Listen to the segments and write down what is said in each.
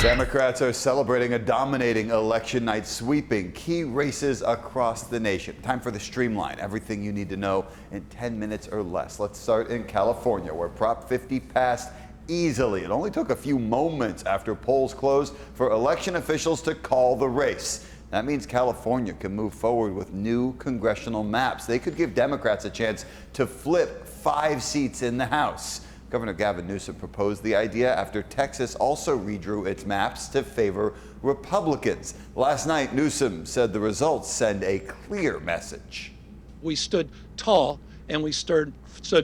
Democrats are celebrating a dominating election night, sweeping key races across the nation. Time for the Streamline. Everything you need to know in 10 minutes or less. Let's start in California, where Prop 50 passed easily. It only took a few moments after polls closed for election officials to call the race. That means California can move forward with new congressional maps. They could give Democrats a chance to flip 5 seats in the House. Governor Gavin Newsom proposed the idea after Texas also redrew its maps to favor Republicans. Last night, Newsom said the results send a clear message. We stood tall and we stood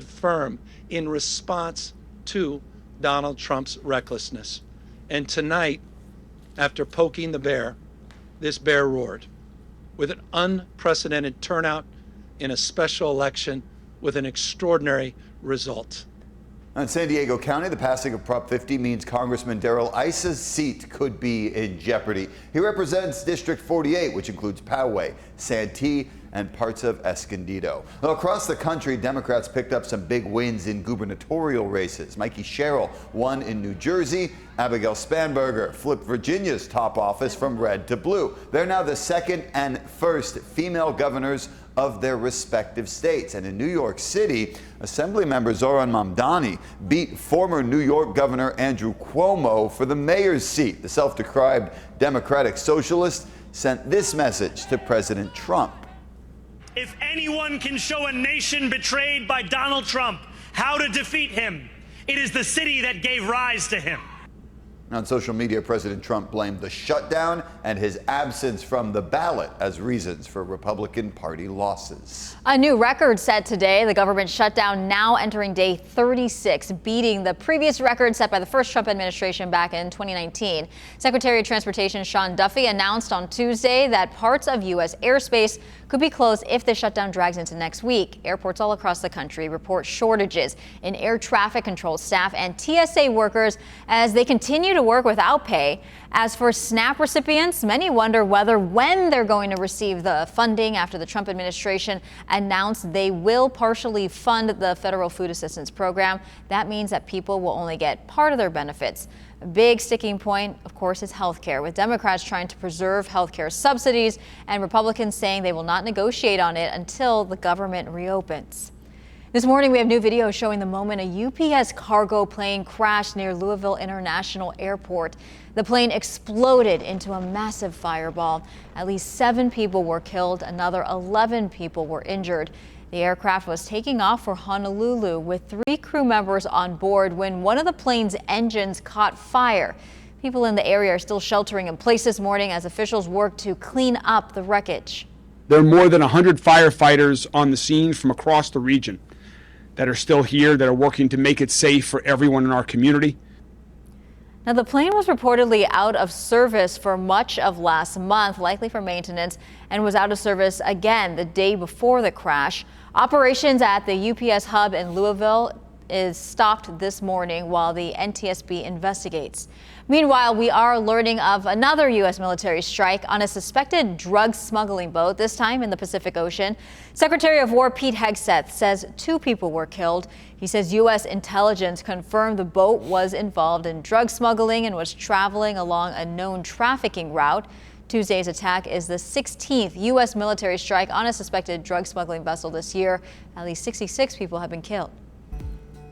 firm in response to Donald Trump's recklessness. And tonight, after poking the bear, this bear roared with an unprecedented turnout in a special election with an extraordinary result. In San Diego County, the passing of Prop 50 means Congressman Darrell Issa's seat could be in jeopardy. He represents District 48, which includes Poway, Santee, and parts of Escondido. Well, across the country, Democrats picked up some big wins in gubernatorial races. Mikey Sherrill won in New Jersey. Abigail Spanberger flipped Virginia's top office from red to blue. They're now the second and first female governors of their respective states. And in New York City, Assemblymember Zohran Mamdani beat former New York Governor Andrew Cuomo for the mayor's seat. The self-described Democratic Socialist sent this message to President Trump. If anyone can show a nation betrayed by Donald Trump how to defeat him, it is the city that gave rise to him. On social media, President Trump blamed the shutdown and his absence from the ballot as reasons for Republican Party losses. A new record set today. The government shutdown now entering day 36, beating the previous record set by the first Trump administration back in 2019. Secretary of Transportation Sean Duffy announced on Tuesday that parts of U.S. airspace could be closed if the shutdown drags into next week. Airports all across the country report shortages in air traffic control staff and TSA workers as they continue to work without pay. As for SNAP recipients, many wonder when they're going to receive the funding after the Trump administration announced they will partially fund the federal food assistance program. That means that people will only get part of their benefits. A big sticking point, of course, is health care, with Democrats trying to preserve health care subsidies and Republicans saying they will not negotiate on it until the government reopens. This morning, we have new video showing the moment a UPS cargo plane crashed near Louisville International Airport. The plane exploded into a massive fireball. At least 7 people were killed. Another 11 people were injured. The aircraft was taking off for Honolulu with 3 crew members on board when one of the plane's engines caught fire. People in the area are still sheltering in place this morning as officials work to clean up the wreckage. There are more than 100 firefighters on the scene from across the region that are still here, that are working to make it safe for everyone in our community. Now, the plane was reportedly out of service for much of last month, likely for maintenance, and was out of service again the day before the crash. Operations at the UPS hub in Louisville is stopped this morning while the NTSB investigates. Meanwhile, we are learning of another U.S. military strike on a suspected drug smuggling boat, this time in the Pacific Ocean. Secretary of War Pete Hegseth says 2 people were killed. He says U.S. intelligence confirmed the boat was involved in drug smuggling and was traveling along a known trafficking route. Tuesday's attack is the 16th U.S. military strike on a suspected drug smuggling vessel this year. At least 66 people have been killed.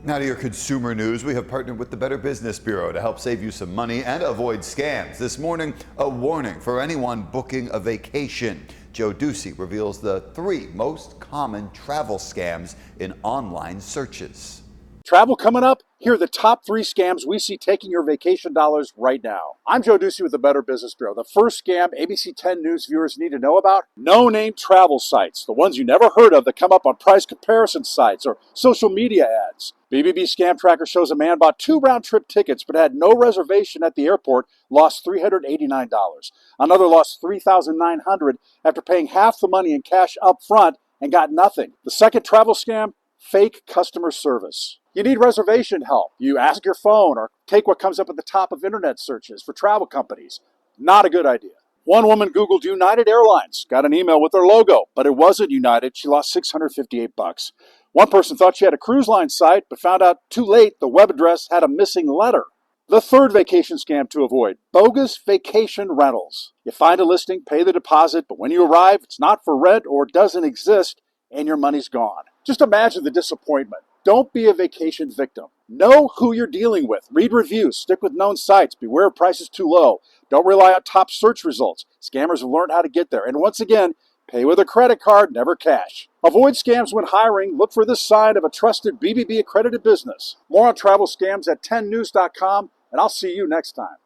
Now to your consumer news. We have partnered with the Better Business Bureau to help save you some money and avoid scams. This morning, a warning for anyone booking a vacation. Joe Ducey reveals the 3 most common travel scams in online searches. Travel coming up? Here are the top 3 scams we see taking your vacation dollars right now. I'm Joe Ducey with the Better Business Bureau. The first scam ABC 10 News viewers need to know about: no-name travel sites, the ones you never heard of that come up on price comparison sites or social media ads. BBB Scam Tracker shows a man bought 2 round-trip tickets but had no reservation at the airport, lost $389. Another lost $3,900 after paying half the money in cash up front and got nothing. The second travel scam: fake customer service. You need reservation help. You ask your phone or take what comes up at the top of internet searches for travel companies. Not a good idea. One woman Googled United Airlines, got an email with their logo, but it wasn't United. She lost $658. One person thought she had a cruise line site, but found out too late the web address had a missing letter. The third vacation scam to avoid: bogus vacation rentals. You find a listing, pay the deposit, but when you arrive, it's not for rent or doesn't exist, and your money's gone. Just imagine the disappointment. Don't be a vacation victim. Know who you're dealing with. Read reviews. Stick with known sites. Beware of prices too low. Don't rely on top search results. Scammers have learned how to get there. And once again, pay with a credit card, never cash. Avoid scams when hiring. Look for this sign of a trusted BBB accredited business. More on travel scams at 10news.com, and I'll see you next time.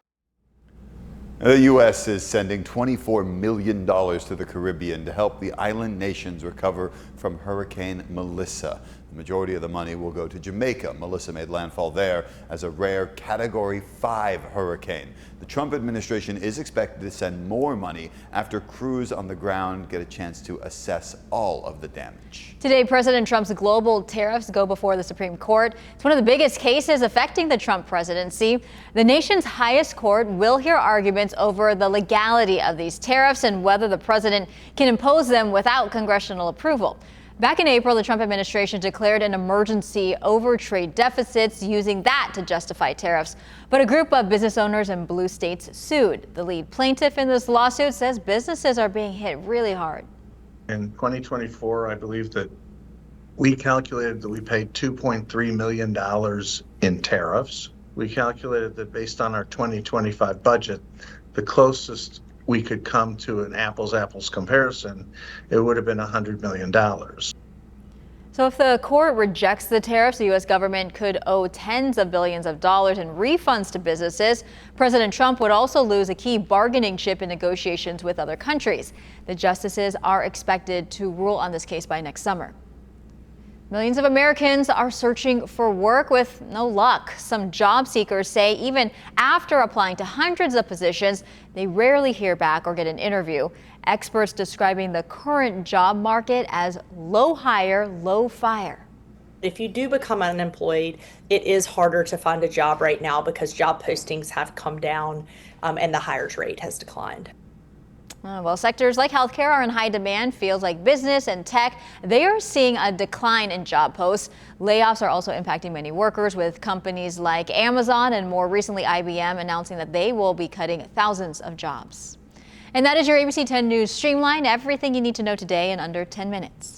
The U.S. is sending $24 million to the Caribbean to help the island nations recover from Hurricane Melissa. The majority of the money will go to Jamaica. Melissa made landfall there as a rare Category 5 hurricane. The Trump administration is expected to send more money after crews on the ground get a chance to assess all of the damage. Today, President Trump's global tariffs go before the Supreme Court. It's one of the biggest cases affecting the Trump presidency. The nation's highest court will hear arguments over the legality of these tariffs and whether the president can impose them without congressional approval. Back in April, the Trump administration declared an emergency over trade deficits, using that to justify tariffs. But a group of business owners in blue states sued. The lead plaintiff in this lawsuit says businesses are being hit really hard. In 2024, I believe that we calculated that we paid $2.3 million in tariffs. We calculated that based on our 2025 budget, the closest we could come to an apples comparison, it would have been $100 million. So if the court rejects the tariffs, the U.S. government could owe tens of billions of dollars in refunds to businesses. President Trump would also lose a key bargaining chip in negotiations with other countries. The justices are expected to rule on this case by next summer. Millions of Americans are searching for work with no luck. Some job seekers say even after applying to hundreds of positions, they rarely hear back or get an interview. Experts describing the current job market as low hire, low fire. If you do become unemployed, it is harder to find a job right now because job postings have come down and the hires rate has declined. Well, sectors like healthcare are in high demand. Fields like business and tech, they are seeing a decline in job posts. Layoffs are also impacting many workers, with companies like Amazon and more recently IBM announcing that they will be cutting thousands of jobs. And that is your ABC 10 News Streamline. Everything you need to know today in under 10 minutes.